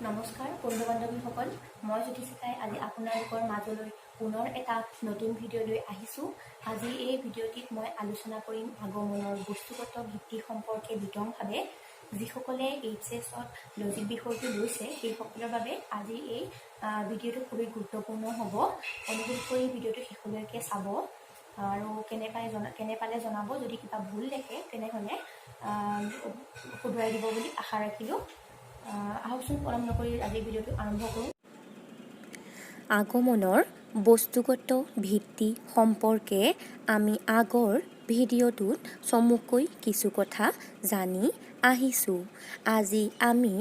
নমস্কাৰ বন্ধু বান্ধৱীসকল, মই জ্যোতিষিকাই আজি আপোনালোকৰ মাজলৈ পুনৰ এটা নতুন ভিডিঅ' লৈ আহিছোঁ। আজি এই ভিডিঅ'টিত মই আলোচনা কৰিম আগমনৰ বস্তুগত ভিত্তি সম্পৰ্কে বিতংভাৱে। যিসকলে HSত লজিক বিষয়টো লৈছে সেইসকলৰ বাবে আজি এই ভিডিঅ'টো খুবেই গুৰুত্বপূৰ্ণ হ'ব। অনুগ্ৰহ কৰি ভিডিঅ'টো শেষলৈকে চাব আৰু কেনে পালে জনাব। যদি কিবা ভুল দেখে তেনেহ'লে শুধৰাই দিব বুলি আশা ৰাখিলোঁ। আহকচোন পলম নকৰি আজি ভিডিঅ'টো আৰম্ভ কৰোঁ। আগমনৰ বস্তুগত ভিত্তি সম্পৰ্কে আমি আগৰ ভিডিঅ'টোত চমুকৈ কিছু কথা জানি আহিছোঁ। আজি আমি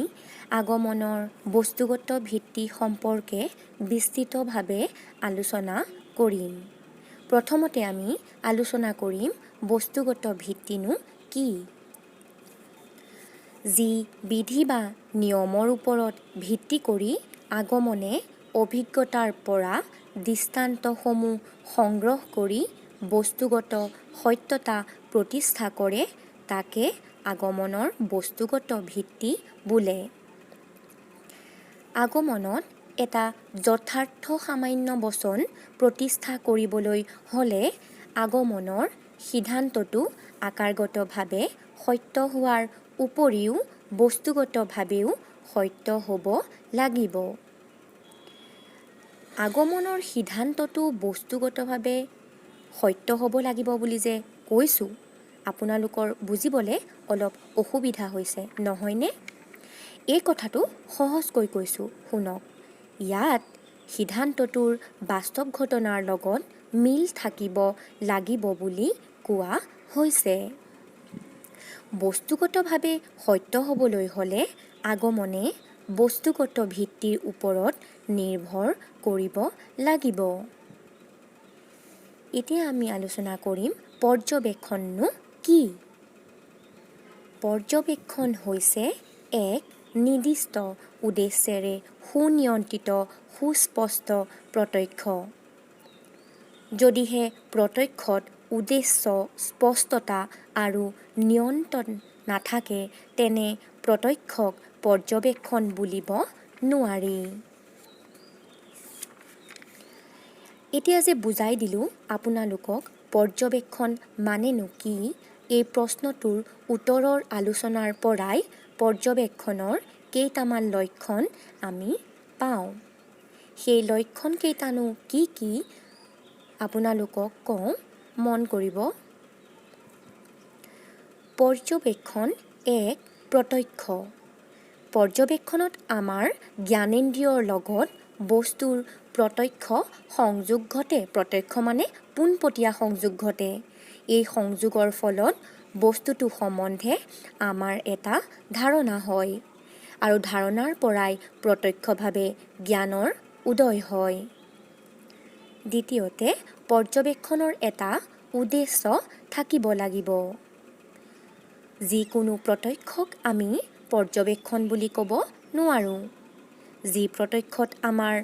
আগমনৰ বস্তুগত ভিত্তি সম্পৰ্কে বিস্তৃতভাৱে আলোচনা কৰিম। প্ৰথমতে আমি আলোচনা কৰিম বস্তুগত ভিত্তিনো কি। যি বিধি বা নিয়মৰ ওপৰত ভিত্তি কৰি আগমনে অভিজ্ঞতাৰ পৰা দৃষ্টান্তসমূহ সংগ্ৰহ কৰি বস্তুগত সত্যতা প্ৰতিষ্ঠা কৰে তাকে আগমনৰ বস্তুগত ভিত্তি বোলে। আগমনত এটা যথাৰ্থ সামান্য বচন প্ৰতিষ্ঠা কৰিবলৈ হ'লে আগমনৰ সিদ্ধান্তটো আকাৰগতভাৱে সত্য হোৱাৰ উপৰিও বস্তুগতভাৱেও সত্য হ'ব লাগিব। আগমনৰ সিদ্ধান্তটো বস্তুগতভাৱে সত্য হ'ব লাগিব বুলি যে কৈছোঁ, আপোনালোকৰ বুজিবলৈ অলপ অসুবিধা হৈছে নহয়নে? এই কথাটো সহজকৈ কৈছোঁ শুনক। ইয়াত সিদ্ধান্তটোৰ বাস্তৱ ঘটনাৰ লগত মিল থাকিব লাগিব বুলি কোৱা হৈছে। বস্তুগতভাৱে সত্য হ'বলৈ হ'লে আগমনে বস্তুগত ভিত্তিৰ ওপৰত নিৰ্ভৰ কৰিব লাগিব। এতিয়া আমি আলোচনা কৰিম পৰ্যবেক্ষণনো কি। পৰ্যবেক্ষণ হৈছে এক নিৰ্দিষ্ট উদ্দেশ্যেৰে সুনিয়ন্ত্ৰিত সুস্পষ্ট প্ৰত্যক্ষ। যদিহে প্ৰত্যক্ষত উদ্দেশ্য স্পষ্টতা আৰু নিয়ন্ত্ৰণ নাথাকে তেনে প্ৰত্যক্ষক পৰ্যবেক্ষণ বুলিব নোৱাৰি। এতিয়া যে বুজাই দিলোঁ আপোনালোকক পৰ্যবেক্ষণ মানেনো কি, এই প্ৰশ্নটোৰ উত্তৰৰ আলোচনাৰ পৰাই পৰ্যবেক্ষণৰ কেইটামান লক্ষণ আমি পাওঁ। সেই লক্ষণ কেইটানো কি কি আপোনালোকক কওঁ, মন কৰিব। পৰ্যবেক্ষণ এক প্ৰত্যক্ষ। পৰ্যবেক্ষণত আমাৰ জ্ঞানেন্দ্ৰিয়ৰ লগত বস্তুৰ প্ৰত্যক্ষ সংযোগ ঘটে। প্ৰত্যক্ষ মানে পোনপটীয়া সংযোগ ঘটে। এই সংযোগৰ ফলত বস্তুটো সম্বন্ধে আমাৰ এটা ধাৰণা হয় আৰু ধাৰণাৰ পৰাই প্ৰত্যক্ষভাৱে জ্ঞানৰ উদয় হয়। দ্বিতীয়তে পৰ্যবেক্ষণৰ এটা উদ্দেশ্য থাকিব লাগিব। যিকোনো প্ৰত্যক্ষক আমি পৰ্যবেক্ষণ বুলি ক'ব নোৱাৰোঁ। যি প্ৰত্যক্ষত আমাৰ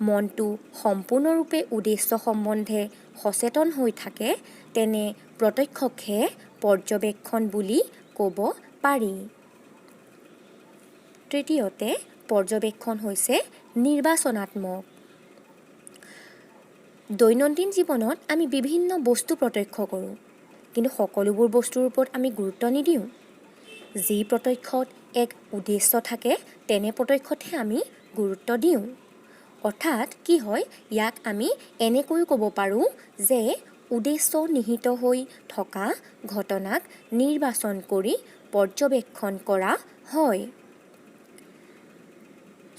মনটো সম্পূৰ্ণৰূপে উদ্দেশ্য সম্বন্ধে সচেতন হৈ থাকে তেনে প্ৰত্যক্ষকহে পৰ্যবেক্ষণ বুলি ক'ব পাৰি। তৃতীয়তে পৰ্যবেক্ষণ হৈছে নিৰ্বাচনাত্মক। দৈনন্দিন জীৱনত আমি বিভিন্ন বস্তু প্ৰত্যক্ষ কৰোঁ, কিন্তু সকলোবোৰ বস্তুৰ ওপৰত আমি গুৰুত্ব নিদিওঁ। যি প্ৰত্যক্ষত এক উদ্দেশ্য থাকে তেনে প্ৰত্যক্ষতহে আমি গুৰুত্ব দিওঁ। অৰ্থাৎ কি হয়, ইয়াক আমি এনেকৈও ক'ব পাৰোঁ যে উদ্দেশ্য নিহিত হৈ থকা ঘটনাক নিৰ্বাচন কৰি পৰ্যবেক্ষণ কৰা হয়।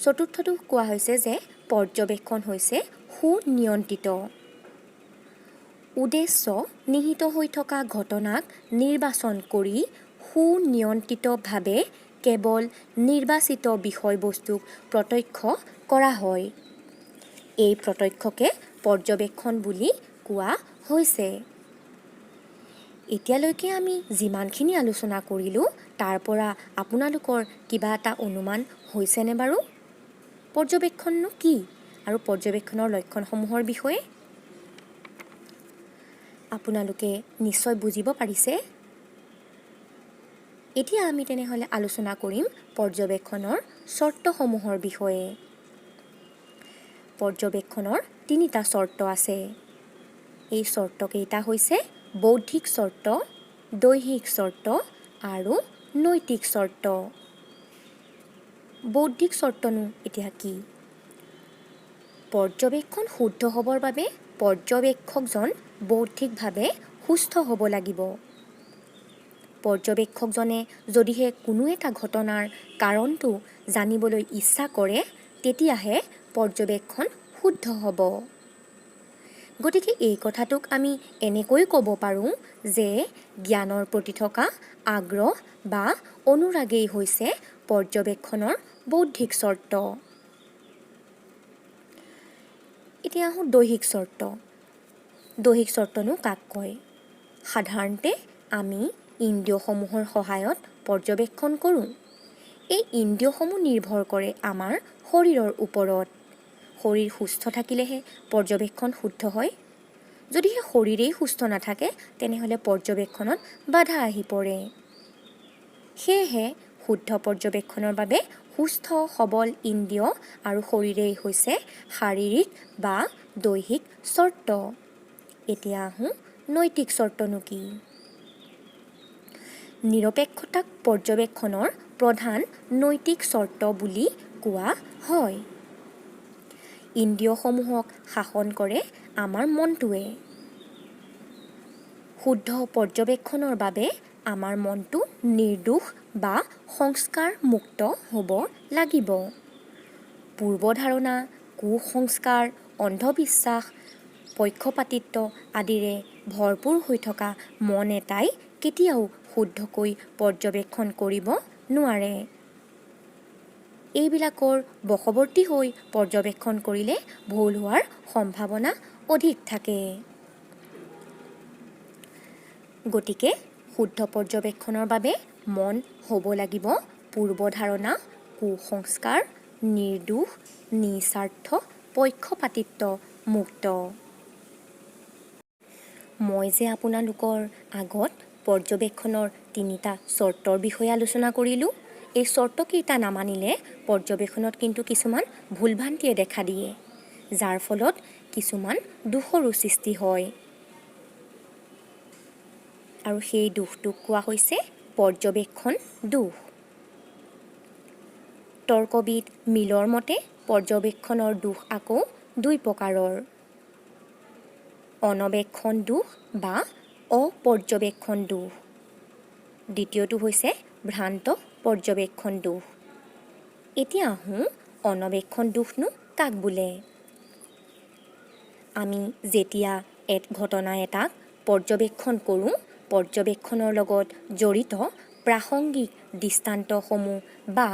চতুৰ্থটো কোৱা হৈছে যে পৰ্যবেক্ষণ হৈছে সুনিয়ন্ত্ৰিত। উদ্দেশ্য নিহিত হৈ থকা ঘটনাক নিৰ্বাচন কৰি সুনিয়ন্ত্ৰিতভাৱে কেৱল নিৰ্বাচিত বিষয়বস্তুক প্ৰত্যক্ষ কৰা হয়। এই প্ৰত্যক্ষকে পৰ্যবেক্ষণ বুলি কোৱা হৈছে। এতিয়ালৈকে আমি যিমানখিনি আলোচনা কৰিলোঁ তাৰ পৰা আপোনালোকৰ কিবা এটা অনুমান হৈছেনে বাৰু? পৰ্যবেক্ষণনো কি আৰু পৰ্যবেক্ষণৰ লক্ষণসমূহৰ বিষয়ে আপোনালোকে নিশ্চয় বুজিব পাৰিছে। এতিয়া আমি তেনেহ'লে আলোচনা কৰিম পৰ্যবেক্ষণৰ চৰ্তসমূহৰ বিষয়ে। পৰ্যবেক্ষণৰ তিনিটা চৰ্ত আছে। এই চৰ্তকেইটা হৈছে বৌদ্ধিক চৰ্ত, দৈহিক চৰ্ত আৰু নৈতিক চৰ্ত। বৌদ্ধিক চৰ্তনো এতিয়া কি? পৰ্যবেক্ষণ শুদ্ধ হ'বৰ বাবে পৰ্যবেক্ষকজন বৌদ্ধিকভাৱে সুস্থ হ'ব লাগিব। পৰ্যবেক্ষকজনে যদিহে কোনো এটা ঘটনাৰ কাৰণটো জানিবলৈ ইচ্ছা কৰে, তেতিয়াহে পৰ্যবেক্ষণ শুদ্ধ হ'ব। গতিকে এই কথাটোক আমি এনেকৈ ক'ব পাৰোঁ যে জ্ঞানৰ প্ৰতি থকা আগ্ৰহ বা অনুৰাগেই হৈছে পৰ্যবেক্ষণৰ বৌদ্ধিক চৰ্ত। এতিয়া আহোঁ দৈহিক চৰ্ত। দৈহিক চৰ্তনো কাক কয়? সাধাৰণতে আমি ইন্দ্ৰিয়সমূহৰ সহায়ত পৰ্যবেক্ষণ কৰোঁ। এই ইন্দ্ৰিয়সমূহ নিৰ্ভৰ কৰে আমাৰ শৰীৰৰ ওপৰত। শৰীৰ সুস্থ থাকিলেহে পৰ্যবেক্ষণ শুদ্ধ হয়। যদিহে শৰীৰেই সুস্থ নাথাকে, তেনেহ'লে পৰ্যবেক্ষণত বাধা আহি পৰে। সেয়েহে শুদ্ধ পৰ্যবেক্ষণৰ বাবে সুস্থ সবল ইন্দ্ৰিয় আৰু শৰীৰেই হৈছে শাৰীৰিক বা দৈহিক চৰ্ত। এতিয়া আহোঁ নৈতিক চৰ্তনো কি? নিৰপেক্ষতাক পৰ্যবেক্ষণৰ প্ৰধান নৈতিক চৰ্ত বুলি কোৱা হয়। ইন্দ্ৰিয়সমূহক শাসন কৰে আমাৰ মনটোৱে। শুদ্ধ পৰ্যবেক্ষণৰ বাবে আমাৰ মনটো নিৰ্দোষ বা সংস্কাৰমুক্ত হ'ব লাগিব। পূৰ্বধাৰণা, কুসংস্কাৰ, অন্ধবিশ্বাস, পক্ষপাতিত্ব আদিৰে ভৰপূৰ হৈ থকা মন এটাই কেতিয়াও শুদ্ধকৈ পৰ্যবেক্ষণ কৰিব নোৱাৰে। এইবিলাকৰ বশৱৰ্তী হৈ পৰ্যবেক্ষণ কৰিলে ভুল হোৱাৰ সম্ভাৱনা অধিক থাকে। গতিকে শুদ্ধ পৰ্যবেক্ষণৰ বাবে মন হ'ব লাগিব পূৰ্বধাৰণা, কুসংস্কাৰ, নিৰ্দোষ, নিস্বাৰ্থ, পক্ষপাতিত্ব মুক্ত। মই যে আপোনালোকৰ আগত পৰ্যবেক্ষণৰ তিনিটা চৰ্তৰ বিষয়ে আলোচনা কৰিলোঁ, এই চৰ্তকেইটা নামানিলে পৰ্যবেক্ষণত কিন্তু কিছুমান ভুল-ভ্ৰান্তিয়ে দেখা দিয়ে, যাৰ ফলত কিছুমান দোষৰো সৃষ্টি হয়। আৰু সেই দোষটোক কোৱা হৈছে পৰ্যবেক্ষণ দোষ। তৰ্কবিদ মিলৰ মতে পৰ্যবেক্ষণৰ দোষ আকৌ দুই প্ৰকাৰৰ: অনবেক্ষণ দোষ বা অপৰ্যবেক্ষণ দোষ। দ্বিতীয়টো হৈছে ভ্ৰান্ত পৰ্যবেক্ষণ দোষ। এতিয়া আহোঁ অনবেক্ষণ দোষনো কাক বোলে? আমি যেতিয়া ঘটনা এটাক পৰ্যবেক্ষণ কৰোঁ, পৰ্যবেক্ষণৰ লগত জড়িত প্ৰাসংগিক দৃষ্টান্তসমূহ বা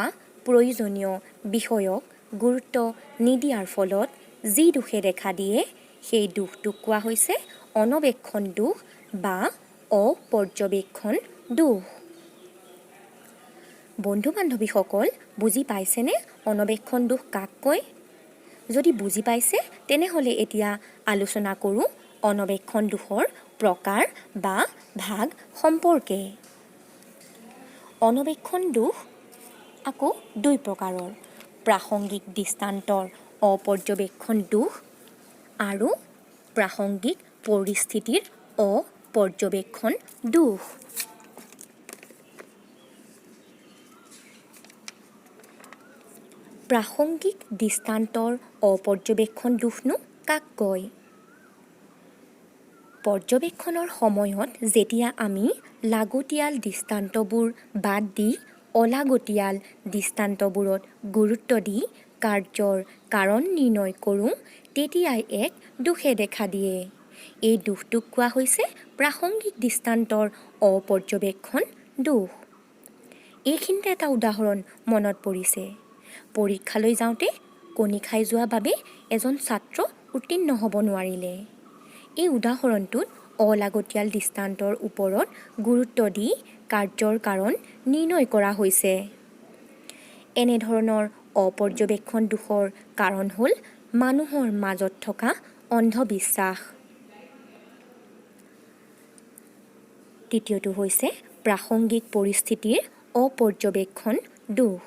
প্ৰয়োজনীয় বিষয়ক গুৰুত্ব নিদিয়াৰ ফলত যি দোষে দেখা দিয়ে, সেই দোষটোক কোৱা হৈছে অনবেক্ষণ দোষ বা অপৰ্যবেক্ষণ দোষ। বন্ধু-বান্ধৱীসকল, বুজি পাইছেনে অনবেক্ষণ দোষ কাক কয়? যদি বুজি পাইছে, তেনেহ'লে এতিয়া আলোচনা কৰোঁ অনবেক্ষণ দোষৰ প্ৰকাৰ বা ভাগ সম্পৰ্কে। অনবেক্ষণ দোষ আকৌ দুই প্ৰকাৰৰ: প্ৰাসংগিক দৃষ্টান্তৰ অপৰ্যবেক্ষণ দোষ আৰু প্ৰাসংগিক পৰিস্থিতিৰ অপৰ্যবেক্ষণ দোষ। প্ৰাসংগিক দৃষ্টান্তৰ অপৰ্যবেক্ষণ দোষনো কাক কয়? পৰ্যবেক্ষণৰ সময়ত যেতিয়া আমি লাগতিয়াল দৃষ্টান্তবোৰ বাদ দি অলাগতিয়াল দৃষ্টান্তবোৰত গুৰুত্ব দি কাৰ্যৰ কাৰণ নিৰ্ণয় কৰোঁ, তেতিয়াই এক দোষে দেখা দিয়ে। এই দোষটোক কোৱা হৈছে প্ৰাসংগিক দৃষ্টান্তৰ অপৰ্যবেক্ষণ দোষ। এইখিনিতে এটা উদাহৰণ মনত পৰিছে। পৰীক্ষালৈ যাওঁতে কণী খাই যোৱা বাবে এজন ছাত্ৰ উত্তীৰ্ণ হ'ব নোৱাৰিলে। এই উদাহৰণটোত অলাগতিয়াল দৃষ্টান্তৰ ওপৰত গুৰুত্ব দি কাৰ্যৰ কাৰণ নিৰ্ণয় কৰা হৈছে। এনেধৰণৰ অপৰ্যবেক্ষণ দোষৰ কাৰণ হ'ল মানুহৰ মাজত থকা অন্ধবিশ্বাস। তৃতীয়টো হৈছে প্ৰাসংগিক পৰিস্থিতিৰ অপৰ্যবেক্ষণ দোষ।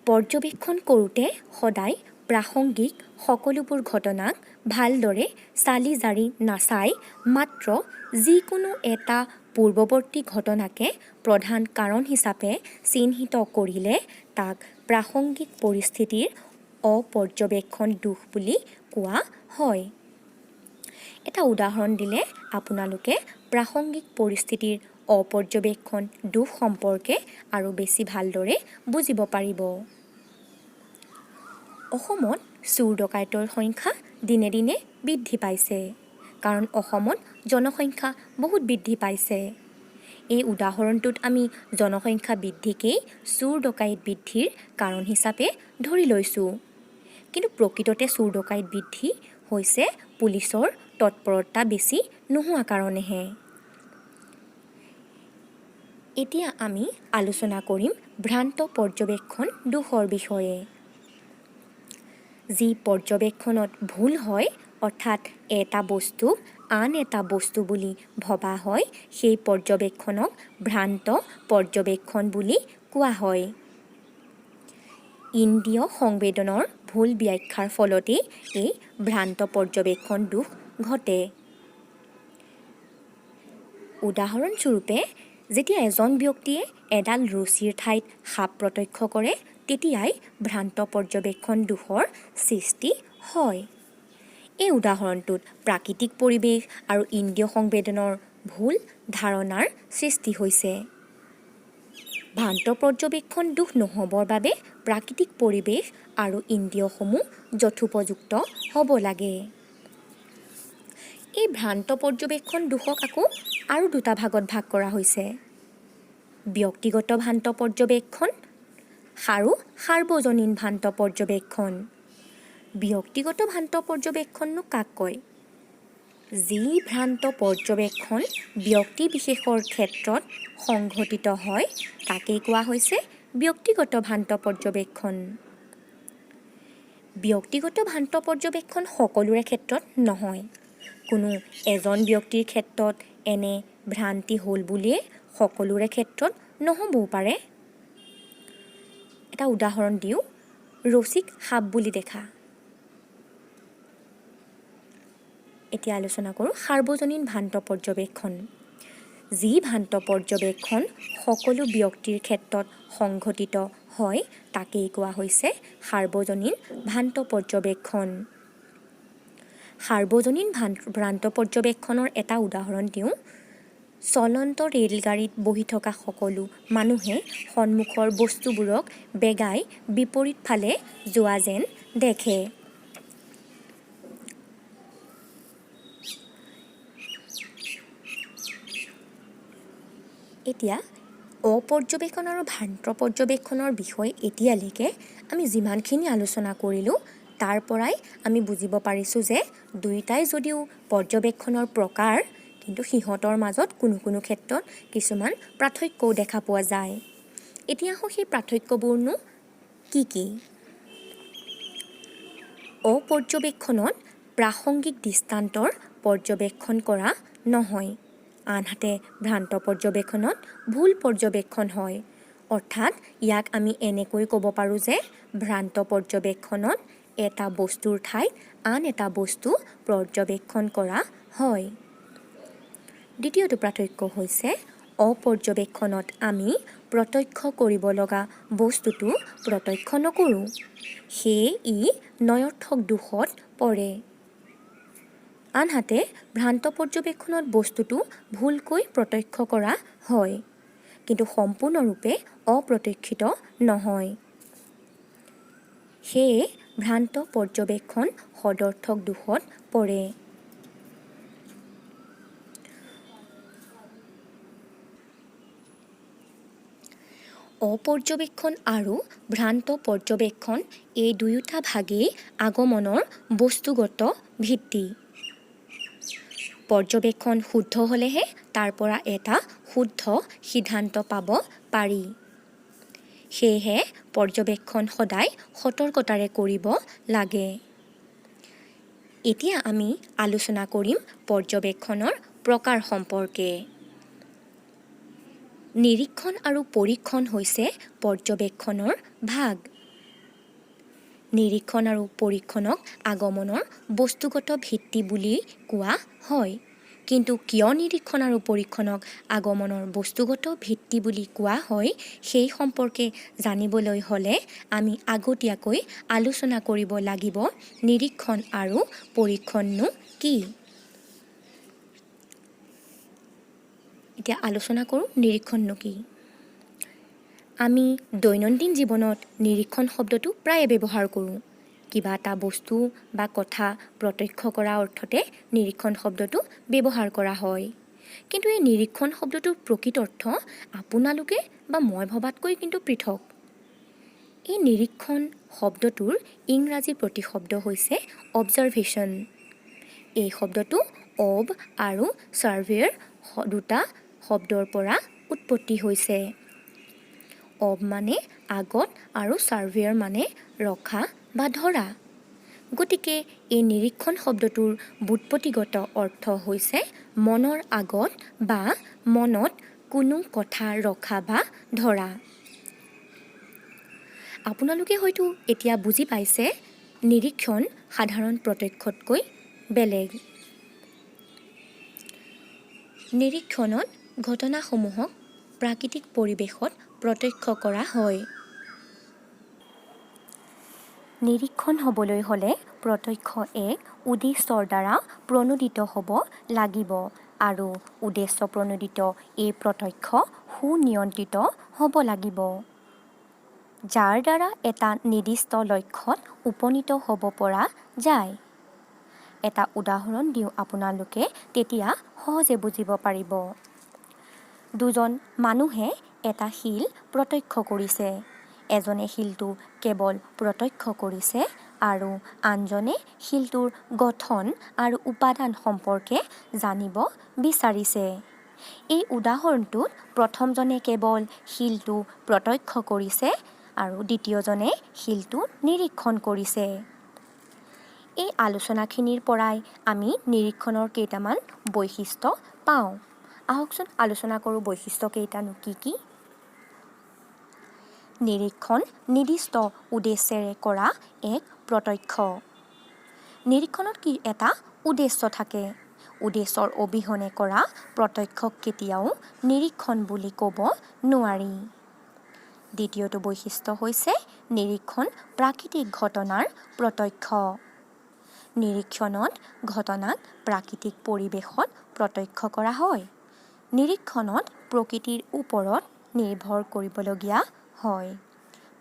পৰ্যবেক্ষণ কৰোঁতে সদায় প্ৰাসংগিক সকলোবোৰ ঘটনাক ভালদৰে চালি জাৰি নাচাই মাত্ৰ যিকোনো এটা পূৰ্বৱৰ্তী ঘটনাকে প্ৰধান কাৰণ হিচাপে চিহ্নিত কৰিলে তাক প্ৰাসংগিক পৰিস্থিতিৰ অপৰ্যবেক্ষণ দোষ বুলি কোৱা হয়। এটা উদাহৰণ দিলে আপোনালোকে প্ৰাসংগিক পৰিস্থিতিৰ অপৰ্যবেক্ষণ দোষ সম্পৰ্কে আৰু বেছি ভালদৰে বুজিব পাৰিব। অসমত চোৰ ডকাইতৰ সংখ্যা দিনে দিনে বৃদ্ধি পাইছে, কাৰণ অসমত জনসংখ্যা বহুত বৃদ্ধি পাইছে। এই উদাহৰণটোত আমি জনসংখ্যা বৃদ্ধিকেই চোৰ ডকাইত বৃদ্ধিৰ কাৰণ হিচাপে ধৰি লৈছোঁ। কিন্তু প্ৰকৃততে চোৰ ডকাইত বৃদ্ধি হৈছে পুলিচৰ তৎপৰতা বেছি নোহোৱা কাৰণেহে। এতিয়া আমি আলোচনা কৰিম ভ্ৰান্ত পৰ্যবেক্ষণ দোষৰ বিষয়ে। যি পৰ্যবেক্ষণত ভুল হয়, অৰ্থাৎ এটা বস্তুক আন এটা বস্তু বুলি ভবা হয়, সেই পৰ্যবেক্ষণক ভ্ৰান্ত পৰ্যবেক্ষণ বুলি কোৱা হয়। ইন্দ্ৰিয় সংবেদনৰ ভুল ব্যাখ্যাৰ ফলতেই এই ভ্ৰান্ত পৰ্যবেক্ষণ দোষ ঘটে। উদাহৰণস্বৰূপে, যেতিয়া এজন ব্যক্তিয়ে এডাল ৰছীৰ ঠাইত সাপ প্ৰত্যক্ষ কৰে, তেতিয়াই ভ্ৰান্ত পৰ্যবেক্ষণ দোষৰ সৃষ্টি হয়। এই উদাহৰণটোত প্ৰাকৃতিক পৰিৱেশ আৰু ইন্দ্ৰিয় সংবেদনৰ ভুল ধাৰণাৰ সৃষ্টি হৈছে। ভ্ৰান্ত পৰ্যবেক্ষণ দোষ নহ'বৰ বাবে প্ৰাকৃতিক পৰিৱেশ আৰু ইন্দ্ৰিয়সমূহ যথোপযুক্ত হ'ব লাগে। এই ভ্ৰান্ত পৰ্যবেক্ষণ দোষক আকৌ আৰু দুটা ভাগত ভাগ কৰা হৈছে: ব্যক্তিগত ভ্ৰান্ত পৰ্যবেক্ষণ আৰু সাৰ্বজনীন ভ্ৰান্ত পৰ্যবেক্ষণ। ব্যক্তিগত ভ্ৰান্ত পৰ্যবেক্ষণনো কাক কয়? যি ভ্ৰান্ত পৰ্যবেক্ষণ ব্যক্তি বিশেষৰ ক্ষেত্ৰত সংঘটিত হয়, তাকেই কোৱা হৈছে ব্যক্তিগত ভ্ৰান্ত পৰ্যবেক্ষণ। ব্যক্তিগত ভ্ৰান্ত পৰ্যবেক্ষণ সকলোৰে ক্ষেত্ৰত নহয়। কোনো এজন ব্যক্তিৰ ক্ষেত্ৰত এনে ভ্ৰান্তি হ'ল বুলিয়ে সকলোৰে ক্ষেত্ৰত নহ'বও পাৰে। এটা উদাহৰণ দিওঁ, ৰছীক সাপ বুলি দেখা। এতিয়া আলোচনা কৰোঁ সাৰ্বজনীন ভ্ৰান্ত পৰ্যবেক্ষণ। যি ভ্ৰান্ত পৰ্যবেক্ষণ সকলো ব্যক্তিৰ ক্ষেত্ৰত সংঘটিত হয়, তাকেই কোৱা হৈছে সাৰ্বজনীন ভ্ৰান্ত পৰ্যবেক্ষণ। সাৰ্বজনীন ভ্ৰান্ত পৰ্যবেক্ষণৰ এটা উদাহৰণ দিওঁ, চলন্ত ৰেলগাড়ীত বহি থকা সকলো মানুহে সন্মুখৰ বস্তুবোৰক বেগাই বিপৰীত ফালে যোৱা যেন দেখে। এতিয়া অপৰ্যবেক্ষণ আৰু ভ্ৰান্ত পৰ্যবেক্ষণৰ বিষয়ে এতিয়ালৈকে আমি যিমানখিনি আলোচনা কৰিলোঁ, তাৰ পৰাই আমি বুজিব পাৰিছোঁ যে দুয়োটাই যদিও পৰ্যবেক্ষণৰ প্ৰকাৰ, কিন্তু সিহঁতৰ মাজত কোনো কোনো ক্ষেত্ৰত কিছুমান পাৰ্থক্যও দেখা পোৱা যায়। এতিয়া আহোঁ সেই পাৰ্থক্যবোৰনো কি কি? অপৰ্যবেক্ষণত প্ৰাসংগিক দৃষ্টান্তৰ পৰ্যবেক্ষণ কৰা নহয়, আনহাতে ভ্ৰান্ত পৰ্যবেক্ষণত ভুল পৰ্যবেক্ষণ হয়। অৰ্থাৎ ইয়াক আমি এনেকৈ ক'ব পাৰোঁ যে ভ্ৰান্ত পৰ্যবেক্ষণত এটা বস্তুৰ ঠাইত আন এটা বস্তু পৰ্যবেক্ষণ কৰা হয়। দ্বিতীয়টো পাৰ্থক্য হৈছে অপৰ্যবেক্ষণত আমি প্ৰত্যক্ষ কৰিব লগা বস্তুটো প্ৰত্যক্ষ নকৰোঁ, সেয়ে ই নঞৰ্থক দোষত পৰে। আনহাতে ভ্ৰান্ত পৰ্যবেক্ষণত বস্তুটো ভুলকৈ প্ৰত্যক্ষ কৰা হয়, কিন্তু সম্পূৰ্ণৰূপে অপ্ৰত্যক্ষিত নহয়। সেয়ে ভ্ৰান্ত পৰ্যবেক্ষণ সদৰ্থক দোষত পৰে। অপৰ্যবেক্ষণ আৰু ভ্ৰান্ত পৰ্যবেক্ষণ এই দুয়োটা ভাগেই আগমনৰ বস্তুগত ভিত্তি। পৰ্যবেক্ষণ শুদ্ধ হ'লেহে তাৰ পৰা এটা শুদ্ধ সিদ্ধান্ত পাব পাৰি। সেয়েহে পৰ্যবেক্ষণ সদায় সতৰ্কতাৰে কৰিব লাগে। এতিয়া আমি আলোচনা কৰিম পৰ্যবেক্ষণৰ প্ৰকাৰ সম্পৰ্কে। নিৰীক্ষণ আৰু পৰীক্ষণ হৈছে পৰ্যবেক্ষণৰ ভাগ। নিৰীক্ষণ আৰু পৰীক্ষণক আগমনৰ বস্তুগত ভিত্তি বুলি কোৱা হয়। কিন্তু কিয় নিৰীক্ষণ আৰু পৰীক্ষণক আগমনৰ বস্তুগত ভিত্তি বুলি কোৱা হয় সেই সম্পৰ্কে জানিবলৈ হ'লে আমি আগতীয়াকৈ আলোচনা কৰিব লাগিব নিৰীক্ষণ আৰু পৰীক্ষণনো কি। এতিয়া আলোচনা কৰোঁ নিৰীক্ষণনো কি। আমি দৈনন্দিন জীৱনত নিৰীক্ষণ শব্দটো প্ৰায়ে ব্যৱহাৰ কৰোঁ। কিবা এটা বস্তু বা কথা প্ৰত্যক্ষ কৰা অৰ্থতে নিৰীক্ষণ শব্দটো ব্যৱহাৰ কৰা হয়। কিন্তু এই নিৰীক্ষণ শব্দটোৰ প্ৰকৃত অৰ্থ আপোনালোকে বা মই ভবাতকৈ কিন্তু পৃথক। এই নিৰীক্ষণ শব্দটোৰ ইংৰাজী প্ৰতিশব্দ হৈছে অবজাৰভেশ্যন। এই শব্দটো অব আৰু ছাৰ্ভেৰ দুটা শব্দৰ পৰা উৎপত্তি হৈছে। অব মানে আগত আৰু ছাৰ্ভেয়াৰ মানে ৰখা বা ধৰা। গতিকে এই নিৰীক্ষণ শব্দটোৰ ব্যুৎপত্তিগত অৰ্থ হৈছে মনৰ আগত বা মনত কোনো কথা ৰখা বা ধৰা। আপোনালোকে হয়তো এতিয়া বুজি পাইছে নিৰীক্ষণ সাধাৰণ প্ৰত্যক্ষতকৈ বেলেগ। নিৰীক্ষণত ঘটনাসমূহক প্ৰাকৃতিক পৰিৱেশত প্ৰত্যক্ষ কৰা হয়। নিৰীক্ষণ হ'বলৈ হ'লে প্ৰত্যক্ষ এক উদ্দেশ্যৰ দ্বাৰা প্ৰণোদিত হ'ব লাগিব আৰু উদ্দেশ্য প্ৰণোদিত এই প্ৰত্যক্ষ সুনিয়ন্ত্ৰিত হ'ব লাগিব, যাৰ দ্বাৰা এটা নিৰ্দিষ্ট লক্ষ্যত উপনীত হ'ব পৰা যায়। এটা উদাহৰণ দিওঁ আপোনালোকে তেতিয়া সহজে বুজিব পাৰিব। দুজন মানুহে এটা শিল প্ৰত্যক্ষ কৰিছে। এজনে শিলটো কেৱল প্ৰত্যক্ষ কৰিছে আৰু আনজনে শিলটোৰ গঠন আৰু উপাদান সম্পৰ্কে জানিব বিচাৰিছে। এই উদাহৰণটোত প্ৰথমজনে কেৱল শিলটো প্ৰত্যক্ষ কৰিছে আৰু দ্বিতীয়জনে শিলটো নিৰীক্ষণ কৰিছে। এই আলোচনাখিনিৰ পৰাই আমি নিৰীক্ষণৰ কেইটামান বৈশিষ্ট্য পাওঁ। আহকচোন আলোচনা কৰোঁ বৈশিষ্ট্য কেইটানো কি কি। নিৰীক্ষণ নিৰ্দিষ্ট উদ্দেশ্যেৰে কৰা এক প্ৰত্যক্ষ। নিৰীক্ষণত কি এটা উদ্দেশ্য থাকে। উদ্দেশ্যৰ অবিহনে কৰা প্ৰত্যক্ষক কেতিয়াও নিৰীক্ষণ বুলি ক'ব নোৱাৰি। দ্বিতীয়টো বৈশিষ্ট্য হৈছে নিৰীক্ষণ প্ৰাকৃতিক ঘটনাৰ প্ৰত্যক্ষ। নিৰীক্ষণত ঘটনাক প্ৰাকৃতিক পৰিৱেশত প্ৰত্যক্ষ কৰা হয়। নিৰীক্ষণত প্ৰকৃতিৰ ওপৰত নিৰ্ভৰ কৰিবলগীয়া হয়।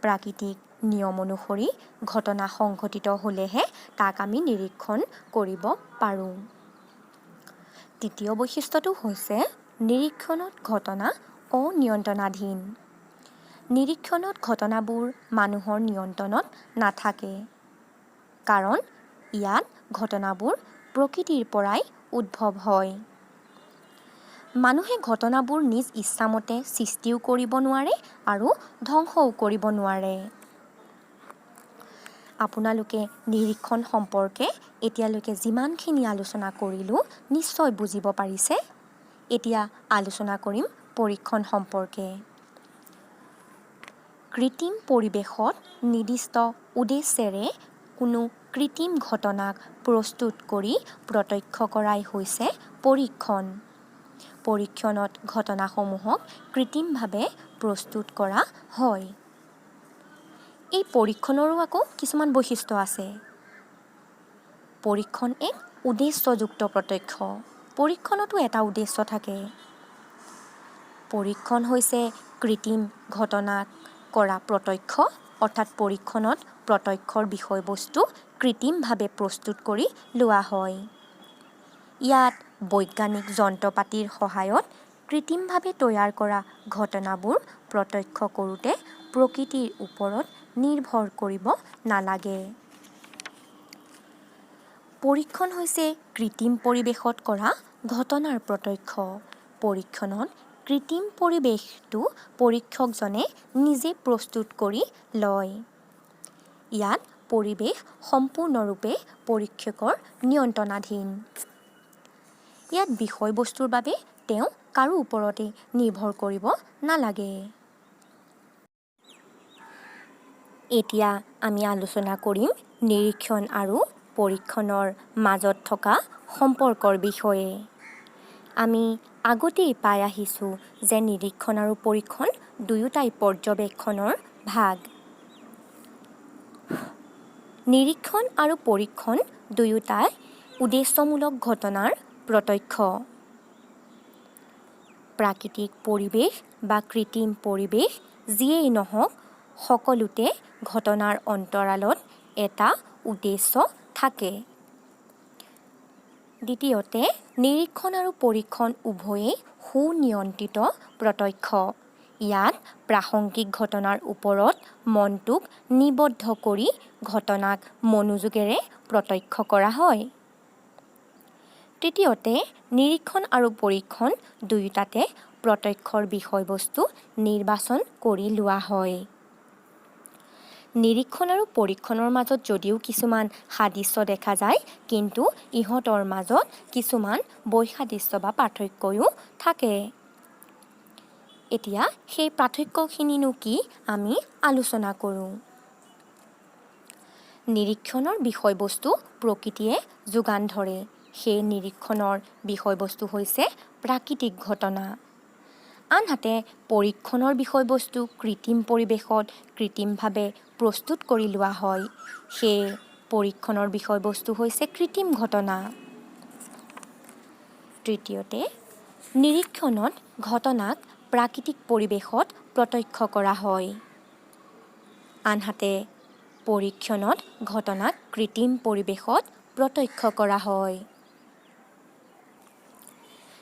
প্ৰাকৃতিক নিয়ম অনুসৰি ঘটনা সংঘটিত হ'লেহে তাক আমি নিৰীক্ষণ কৰিব পাৰোঁ। তৃতীয় বৈশিষ্ট্যটো হৈছে নিৰীক্ষণত ঘটনা অনিয়ন্ত্ৰণাধীন। নিৰীক্ষণত ঘটনাবোৰ মানুহৰ নিয়ন্ত্ৰণত নাথাকে, কাৰণ ইয়াত ঘটনাবোৰ প্ৰকৃতিৰ পৰাই উদ্ভৱ হয়। মানুহে ঘটনাবোৰ নিজ ইচ্ছামতে সৃষ্টিও কৰিব নোৱাৰে আৰু ধ্বংসও কৰিব নোৱাৰে। আপোনালোকে নিৰীক্ষণ সম্পৰ্কে এতিয়ালৈকে যিমানখিনি আলোচনা কৰিলোঁ নিশ্চয় বুজিব পাৰিছে। এতিয়া আলোচনা কৰিম পৰীক্ষণ সম্পৰ্কে। কৃত্ৰিম পৰিৱেশত নিৰ্দিষ্ট উদ্দেশ্যেৰে কোনো কৃত্ৰিম ঘটনাক প্ৰস্তুত কৰি প্ৰত্যক্ষ কৰাই হৈছে পৰীক্ষণ। পৰীক্ষণত ঘটনাসমূহক কৃত্ৰিমভাৱে প্ৰস্তুত কৰা হয়। এই পৰীক্ষণৰো আকৌ কিছুমান বৈশিষ্ট্য আছে। পৰীক্ষণ এক উদ্দেশ্যযুক্ত প্ৰত্যক্ষ। পৰীক্ষণতো এটা উদ্দেশ্য থাকে। পৰীক্ষণ হৈছে কৃত্ৰিম ঘটনাক কৰা প্ৰত্যক্ষ, অৰ্থাৎ পৰীক্ষণত প্ৰত্যক্ষৰ বিষয়বস্তু কৃত্ৰিমভাৱে প্ৰস্তুত কৰি লোৱা হয়। ইয়াত বৈজ্ঞানিক যন্ত্ৰ-পাতিৰ সহায়ত কৃত্ৰিমভাৱে তৈয়াৰ কৰা ঘটনাবোৰ প্ৰত্যক্ষ কৰোঁতে প্ৰকৃতিৰ ওপৰত নিৰ্ভৰ কৰিব নালাগে। পৰীক্ষণ হৈছে কৃত্ৰিম পৰিৱেশত কৰা ঘটনাৰ প্ৰত্যক্ষ। পৰীক্ষণত কৃত্ৰিম পৰিৱেশটো পৰীক্ষকজনে নিজে প্ৰস্তুত কৰি লয়। ইয়াত পৰিৱেশ সম্পূৰ্ণৰূপে পৰীক্ষকৰ নিয়ন্ত্ৰণাধীন। ইয়াত বিষয়বস্তুৰ বাবে তেওঁ কাৰো ওপৰতে নিৰ্ভৰ কৰিব নালাগে। এতিয়া আমি আলোচনা কৰিম নিৰীক্ষণ আৰু পৰীক্ষণৰ মাজত থকা সম্পৰ্কৰ বিষয়ে। আমি আগতেই পাই আহিছোঁ যে নিৰীক্ষণ আৰু পৰীক্ষণ দুয়োটাই পৰ্যবেক্ষণৰ ভাগ। নিৰীক্ষণ আৰু পৰীক্ষণ দুয়োটাই উদ্দেশ্যমূলক ঘটনাৰ প্ৰত্যক্ষ। প্ৰাকৃতিক পৰিৱেশ বা কৃত্ৰিম পৰিৱেশ যিয়েই নহওক, সকলোতে ঘটনাৰ অন্তৰালত এটা উদ্দেশ্য থাকে। দ্বিতীয়তে, নিৰীক্ষণ আৰু পৰীক্ষণ উভয়েই সুনিয়ন্ত্ৰিত প্ৰত্যক্ষ। ইয়াত প্ৰাসংগিক ঘটনাৰ ওপৰত মনটোক নিবদ্ধ কৰি ঘটনাক মনোযোগেৰে প্ৰত্যক্ষ কৰা হয়। তৃতীয়তে, নিৰীক্ষণ আৰু পৰীক্ষণ দুয়োটাতে প্ৰত্যক্ষৰ বিষয়বস্তু নিৰ্বাচন কৰি লোৱা হয়। নিৰীক্ষণ আৰু পৰীক্ষণৰ মাজত যদিও কিছুমান সাদৃশ্য দেখা যায়, কিন্তু ইহঁতৰ মাজত কিছুমান বৈসাদৃশ্য বা পাৰ্থক্যও থাকে। এতিয়া সেই পাৰ্থক্যখিনিনো কি আমি আলোচনা কৰোঁ। নিৰীক্ষণৰ বিষয়বস্তু প্ৰকৃতিয়ে যোগান ধৰে। সেই নিৰীক্ষণৰ বিষয়বস্তু হৈছে প্ৰাকৃতিক ঘটনা। আনহাতে পৰীক্ষণৰ বিষয়বস্তু কৃত্ৰিম পৰিৱেশত কৃত্ৰিমভাৱে প্ৰস্তুত কৰি লোৱা হয়। সেই পৰীক্ষণৰ বিষয়বস্তু হৈছে কৃত্ৰিম ঘটনা। তৃতীয়তে, নিৰীক্ষণত ঘটনাক প্ৰাকৃতিক পৰিৱেশত প্ৰত্যক্ষ কৰা হয়। আনহাতে পৰীক্ষণত ঘটনাক কৃত্ৰিম পৰিৱেশত প্ৰত্যক্ষ কৰা হয়।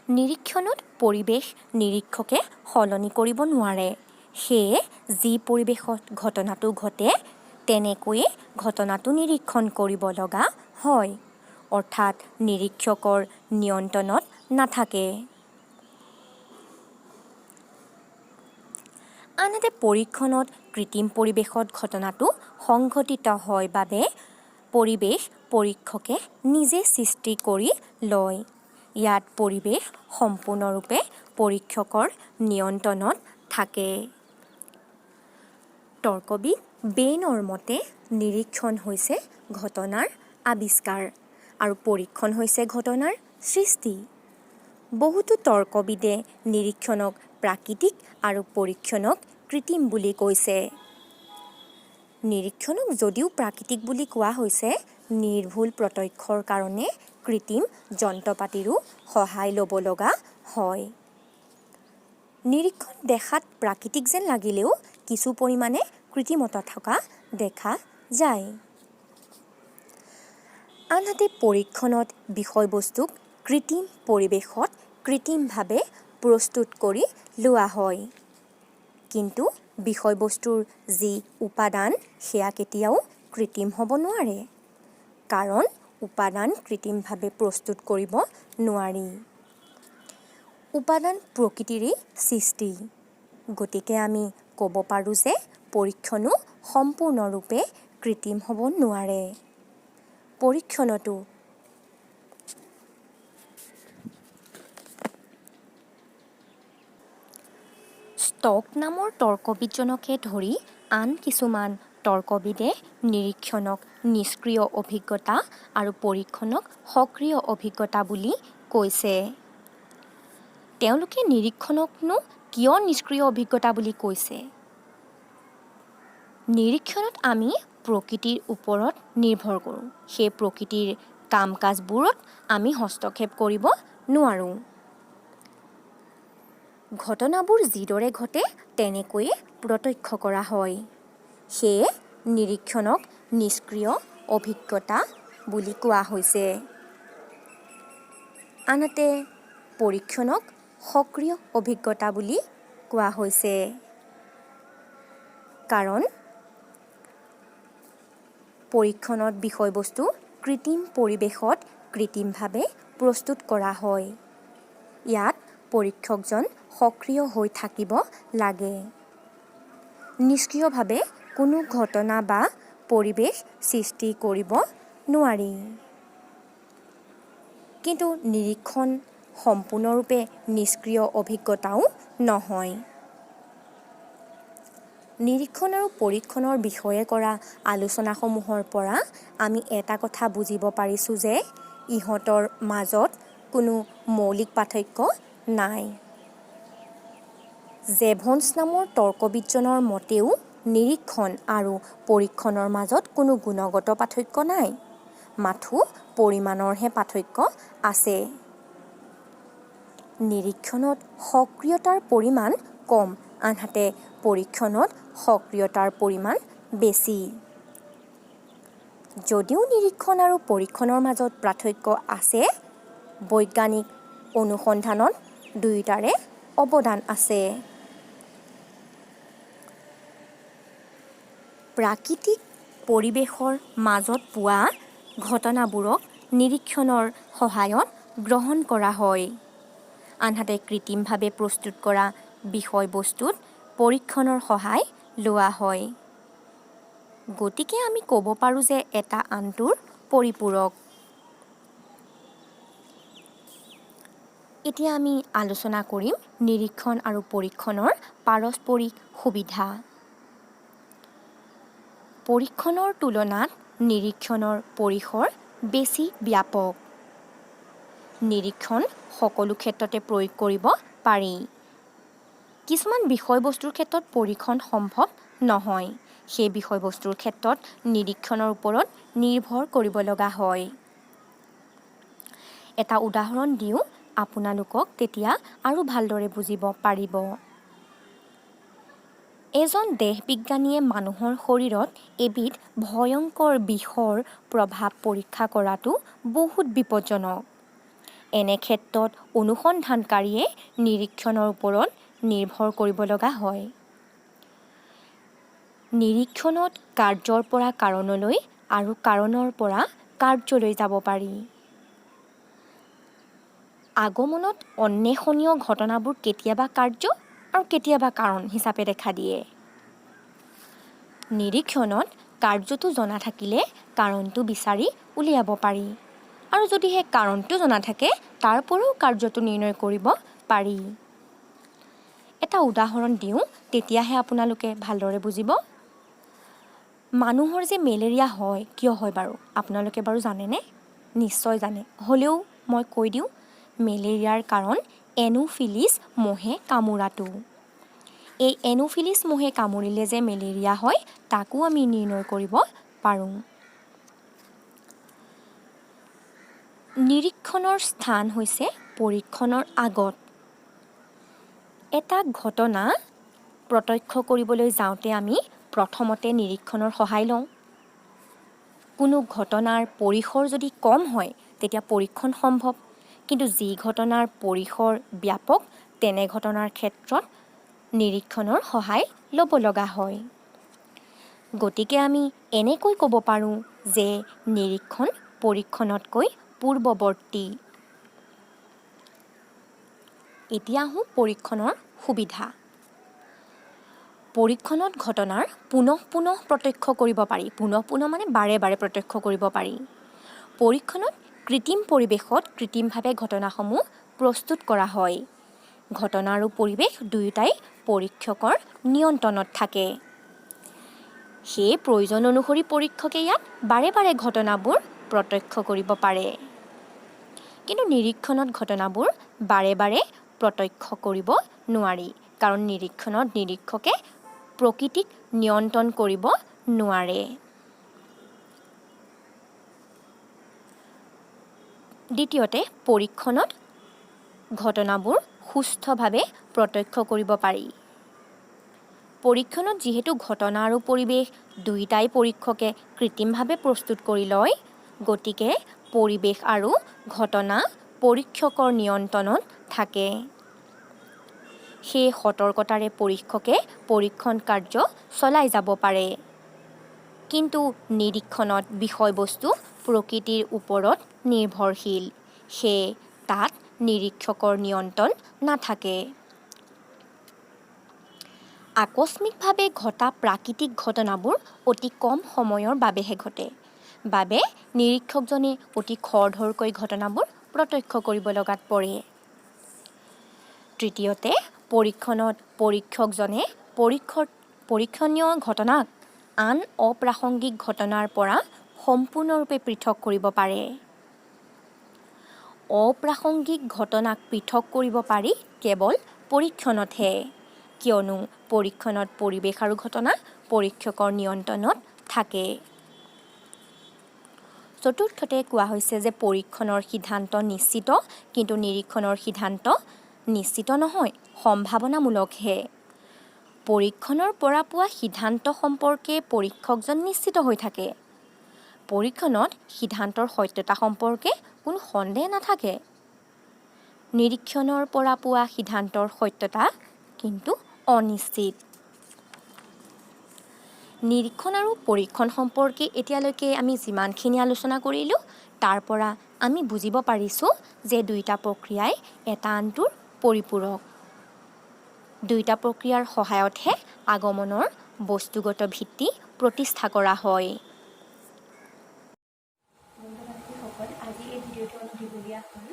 নিৰীক্ষণত পৰিৱেশ নিৰীক্ষকে সলনি কৰিব নোৱাৰে। সেয়ে যি পৰিৱেশত ঘটনাটো ঘটে তেনেকৈয়ে ঘটনাটো নিৰীক্ষণ কৰিব লগা হয়, অৰ্থাৎ নিৰীক্ষকৰ নিয়ন্ত্ৰণত নাথাকে। আনহাতে পৰীক্ষণত কৃত্ৰিম পৰিৱেশত ঘটনাটো সংঘটিত হয় বাবে পৰিৱেশ পৰীক্ষকে নিজে সৃষ্টি কৰি লয়। ইয়াত পৰিৱেশ সম্পূৰ্ণৰূপে পৰীক্ষকৰ নিয়ন্ত্ৰণত থাকে। তৰ্কবিদ বেইনৰ মতে নিৰীক্ষণ হৈছে ঘটনাৰ আৱিষ্কাৰ আৰু পৰীক্ষণ হৈছে ঘটনাৰ সৃষ্টি। বহুতো তৰ্কবিদে নিৰীক্ষণক প্ৰাকৃতিক আৰু পৰীক্ষণক কৃত্ৰিম বুলি কৈছে। নিৰীক্ষণক যদিও প্ৰাকৃতিক বুলি কোৱা হৈছে, নিৰ্ভুল প্ৰত্যক্ষৰ কাৰণে কৃত্ৰিম যন্ত্ৰপাতিৰো সহায় ল'ব লগা হয়। নিৰীক্ষণ দেখাত প্ৰাকৃতিক যেন লাগিলেও কিছু পৰিমাণে কৃত্ৰিমতা থকা দেখা যায়। আনহাতে পৰীক্ষণত বিষয়বস্তুক কৃত্ৰিম পৰিৱেশত কৃত্ৰিমভাৱে প্ৰস্তুত কৰি লোৱা হয়। কিন্তু বিষয়বস্তুৰ যি উপাদান সেয়া কেতিয়াও কৃত্ৰিম হ'ব নোৱাৰে, কাৰণ উপাদান কৃত্ৰিমভাৱে প্ৰস্তুত কৰিব নোৱাৰি। উপাদান প্ৰকৃতিৰেই সৃষ্টি। গতিকে আমি ক'ব পাৰোঁ যে পৰীক্ষণো সম্পূৰ্ণৰূপে কৃত্ৰিম হ'ব নোৱাৰে। পৰীক্ষণতো ষ্টক নামৰ তৰ্কবিদজনকে ধৰি আন কিছুমান তৰ্কবিদে নিৰীক্ষণক নিষ্ক্ৰিয় অভিজ্ঞতা আৰু পৰীক্ষণক সক্ৰিয় অভিজ্ঞতা বুলি কৈছে। তেওঁলোকে নিৰীক্ষণকনো কিয় নিষ্ক্ৰিয় অভিজ্ঞতা বুলি কৈছে? নিৰীক্ষণত আমি প্ৰকৃতিৰ ওপৰত নিৰ্ভৰ কৰোঁ। সেই প্ৰকৃতিৰ কাম-কাজবোৰত আমি হস্তক্ষেপ কৰিব নোৱাৰোঁ। ঘটনাবোৰ যিদৰে ঘটে তেনেকৈয়ে প্ৰত্যক্ষ কৰা হয়। সেয়ে নিৰীক্ষণক নিষ্ক্ৰিয় অভিজ্ঞতা বুলি কোৱা হৈছে। আনহাতে পৰীক্ষণক সক্ৰিয় অভিজ্ঞতা বুলি কোৱা হৈছে। কাৰণ পৰীক্ষণত বিষয়বস্তু কৃত্ৰিম পৰিৱেশত কৃত্ৰিমভাৱে প্ৰস্তুত কৰা হয়। ইয়াত পৰীক্ষকজন সক্ৰিয় হৈ থাকিব লাগে। নিষ্ক্ৰিয়ভাৱে কোনো ঘটনা বা পৰিৱেশ সৃষ্টি কৰিব নোৱাৰি। কিন্তু নিৰীক্ষণ সম্পূৰ্ণৰূপে নিষ্ক্ৰিয় অভিজ্ঞতাও নহয়। নিৰীক্ষণ আৰু পৰীক্ষণৰ বিষয়ে কৰা আলোচনাসমূহৰ পৰা আমি এটা কথা বুজিব পাৰিছোঁ যে ইহঁতৰ মাজত কোনো মৌলিক পাৰ্থক্য নাই। জেভন্স নামৰ তৰ্কবিদজনৰ মতেও নিৰীক্ষণ আৰু পৰীক্ষণৰ মাজত কোনো গুণগত পাৰ্থক্য নাই, মাথো পৰিমাণৰহে পাৰ্থক্য আছে। নিৰীক্ষণত সক্ৰিয়তাৰ পৰিমাণ কম, আনহাতে পৰীক্ষণত সক্ৰিয়তাৰ পৰিমাণ বেছি। যদিও নিৰীক্ষণ আৰু পৰীক্ষণৰ মাজত পাৰ্থক্য আছে, বৈজ্ঞানিক অনুসন্ধানত দুয়োটাৰে অৱদান আছে। প্ৰাকৃতিক পৰিৱেশৰ মাজত পোৱা ঘটনাবোৰক নিৰীক্ষণৰ সহায়ত গ্ৰহণ কৰা হয়, আনহাতে কৃত্ৰিমভাৱে প্ৰস্তুত কৰা বিষয়বস্তুত পৰীক্ষণৰ সহায় লোৱা হয়। গতিকে আমি ক'ব পাৰোঁ যে এটা আনটোৰ পৰিপূৰক। এতিয়া আমি আলোচনা কৰিম নিৰীক্ষণ আৰু পৰীক্ষণৰ পাৰস্পৰিক সুবিধা। পৰীক্ষণৰ তুলনাত নিৰীক্ষণৰ পৰিসৰ বেছি ব্যাপক। নিৰীক্ষণ সকলো ক্ষেত্ৰতে প্ৰয়োগ কৰিব পাৰি। কিছুমান বিষয়বস্তুৰ ক্ষেত্ৰত পৰীক্ষণ সম্ভৱ নহয়। সেই বিষয়বস্তুৰ ক্ষেত্ৰত নিৰীক্ষণৰ ওপৰত নিৰ্ভৰ কৰিব লগা হয়। এটা উদাহৰণ দিওঁ, আপোনালোকক তেতিয়া আৰু ভালদৰে বুজিব পাৰিব। এজন দেহবিজ্ঞানীয়ে মানুহৰ শৰীৰত এবিধ ভয়ংকৰ বিষৰ প্ৰভাৱ পৰীক্ষা কৰাটো বহুত বিপজ্জনক। এনে ক্ষেত্ৰত অনুসন্ধানকাৰীয়ে নিৰীক্ষণৰ ওপৰত নিৰ্ভৰ কৰিব লগা হয়। নিৰীক্ষণত কাৰ্যৰ পৰা কাৰণলৈ আৰু কাৰণৰ পৰা কাৰ্যলৈ যাব পাৰি। আগমনত অন্বেষণীয় ঘটনাবোৰ কেতিয়াবা কাৰ্য আৰু কেতিয়াবা কাৰণ হিচাপে দেখা দিয়ে। নিৰীক্ষণত কাৰ্যটো জনা থাকিলে কাৰণটো বিচাৰি উলিয়াব পাৰি, আৰু যদিহে কাৰণটো জনা থাকে তাৰ পৰাও কাৰ্যটো নিৰ্ণয় কৰিব পাৰি। এটা উদাহৰণ দিওঁ, তেতিয়াহে আপোনালোকে ভালদৰে বুজিব। মানুহৰ যে মেলেৰিয়া হয়, কিয় হয় বাৰু আপোনালোকে বাৰু জানেনে? নিশ্চয় জানে, হ'লেও মই কৈ দিওঁ, মেলেৰিয়াৰ কাৰণ এনোফিলিছ মহে কামোৰাটো। এই এনোফিলিছ মহে কামুৰিলে যে মেলেৰিয়া হয়, তাকো আমি নিৰ্ণয় কৰিব পাৰোঁ। নিৰীক্ষণৰ স্থান হৈছে পৰীক্ষণৰ আগত। এটা ঘটনা প্ৰত্যক্ষ কৰিবলৈ যাওঁতে আমি প্ৰথমতে নিৰীক্ষণৰ সহায় লওঁ। কোনো ঘটনাৰ পৰিসৰ যদি কম হয়, তেতিয়া পৰীক্ষণ সম্ভৱ। কিন্তু যি ঘটনাৰ পৰিসৰ ব্যাপক, তেনে ঘটনাৰ ক্ষেত্ৰত নিৰীক্ষণৰ সহায় ল'ব লগা হয়। গতিকে আমি এনেকৈ ক'ব পাৰোঁ যে নিৰীক্ষণ পৰীক্ষণতকৈ পূৰ্ৱৱৰ্তী। এতিয়া আহোঁ পৰীক্ষণৰ সুবিধা। পৰীক্ষণত ঘটনাৰ পুনঃ প্ৰত্যক্ষ কৰিব পাৰি। পুনঃ মানে বাৰে বাৰে প্ৰত্যক্ষ কৰিব পাৰি। পৰীক্ষণত কৃত্ৰিম পৰিৱেশত কৃত্ৰিমভাৱে ঘটনাসমূহ প্ৰস্তুত কৰা হয়। ঘটনা আৰু পৰিৱেশ দুয়োটাই পৰীক্ষকৰ নিয়ন্ত্ৰণত থাকে। সেই প্ৰয়োজন অনুসৰি পৰীক্ষকে ইয়াত বাৰে বাৰে ঘটনাবোৰ প্ৰত্যক্ষ কৰিব পাৰে। কিন্তু নিৰীক্ষণত ঘটনাবোৰ বাৰে বাৰে প্ৰত্যক্ষ কৰিব নোৱাৰি, কাৰণ নিৰীক্ষণত নিৰীক্ষকে প্ৰকৃতিক নিয়ন্ত্ৰণ কৰিব নোৱাৰে। দ্বিতীয়তে, পৰীক্ষণত ঘটনাবোৰ সুস্থভাৱে প্ৰত্যক্ষ কৰিব পাৰি। পৰীক্ষণত যিহেতু ঘটনা আৰু পৰিৱেশ দুয়োটাই পৰীক্ষকে কৃত্ৰিমভাৱে প্ৰস্তুত কৰি লয়, গতিকে পৰিৱেশ আৰু ঘটনা পৰীক্ষকৰ নিয়ন্ত্ৰণত থাকে। সেই সতৰ্কতাৰে পৰীক্ষকে পৰীক্ষণ কাৰ্য চলাই যাব পাৰে। কিন্তু নিৰীক্ষণত বিষয়বস্তু প্ৰকৃতিৰ ওপৰত নিৰ্ভৰশীল, সেয়ে তাত নিৰীক্ষকৰ নিয়ন্ত্ৰণ নাথাকে। আকস্মিকভাৱে ঘটা প্ৰাকৃতিক ঘটনাবোৰ অতি কম সময়ৰ বাবেহে ঘটে, বাবে নিৰীক্ষকজনে অতি খৰধৰকৈ ঘটনাবোৰ প্ৰত্যক্ষ কৰিব লগাত পৰে। তৃতীয়তে, পৰীক্ষণত পৰীক্ষকজনে পৰীক্ষণীয় ঘটনাক আন অপ্ৰাসংগিক ঘটনাৰ পৰা সম্পূৰ্ণৰূপে পৃথক কৰিব পাৰে। অপ্ৰাসংগিক ঘটনাক পৃথক কৰিব পাৰি কেৱল পৰীক্ষণতহে, কিয়নো পৰীক্ষণত পৰিৱেশ আৰু ঘটনা পৰীক্ষকৰ নিয়ন্ত্ৰণত থাকে। চতুৰ্থতে কোৱা হৈছে যে পৰীক্ষণৰ সিদ্ধান্ত নিশ্চিত, কিন্তু নিৰীক্ষণৰ সিদ্ধান্ত নিশ্চিত নহয়, সম্ভাৱনামূলকহে। পৰীক্ষণৰ পৰা পোৱা সিদ্ধান্ত সম্পৰ্কে পৰীক্ষকজন নিশ্চিত হৈ থাকে। পৰীক্ষণত সিদ্ধান্তৰ সত্যতা সম্পৰ্কে কোনো সন্দেহ নাথাকে। নিৰীক্ষণৰ পৰা পোৱা সিদ্ধান্তৰ সত্যতা কিন্তু অনিশ্চিত। নিৰীক্ষণ আৰু পৰীক্ষণ সম্পৰ্কে এতিয়ালৈকে আমি যিমানখিনি আলোচনা কৰিলোঁ, তাৰ পৰা আমি বুজিব পাৰিছোঁ যে দুয়োটা প্ৰক্ৰিয়াই এটা আনটোৰ পৰিপূৰক। দুয়োটা প্ৰক্ৰিয়াৰ সহায়তহে আগমনৰ বস্তুগত ভিত্তি প্ৰতিষ্ঠা কৰা হয়। বন্ধু-বান্ধৱীসকল, আজি এই ভিডিঅ'টো অলপ দীঘলীয়া হ'ল।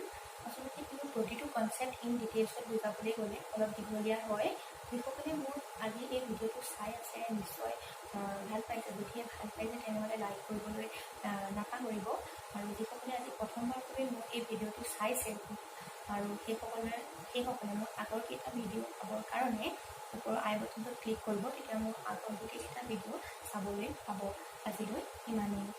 আচলতে প্ৰতিটো কনচেপ্ট ইন ডিটেইলছত বুজাবলৈ গ'লে অলপ দীঘলীয়া হয়। যিসকলে মোৰ আজি এই ভিডিঅ'টো চাই আছে নিশ্চয় ভাল পাইছে। যদিহে ভাল পাইছে তেনেহ'লে লাইক কৰিবলৈ নাপাহৰিব। আৰু যিসকলে আজি প্ৰথমবাৰ বাবে মোৰ এই ভিডিঅ'টো চাইছে আৰু সেইসকলে মোৰ আগৰ কেইটা ভিডিঅ' চাবৰ কাৰণে ওপৰৰ আই বটনটোত ক্লিক কৰিব, তেতিয়া মোৰ আগৰ গোটেইকেইটা ভিডিঅ' চাবলৈ পাব। আজিলৈ ইমানেই।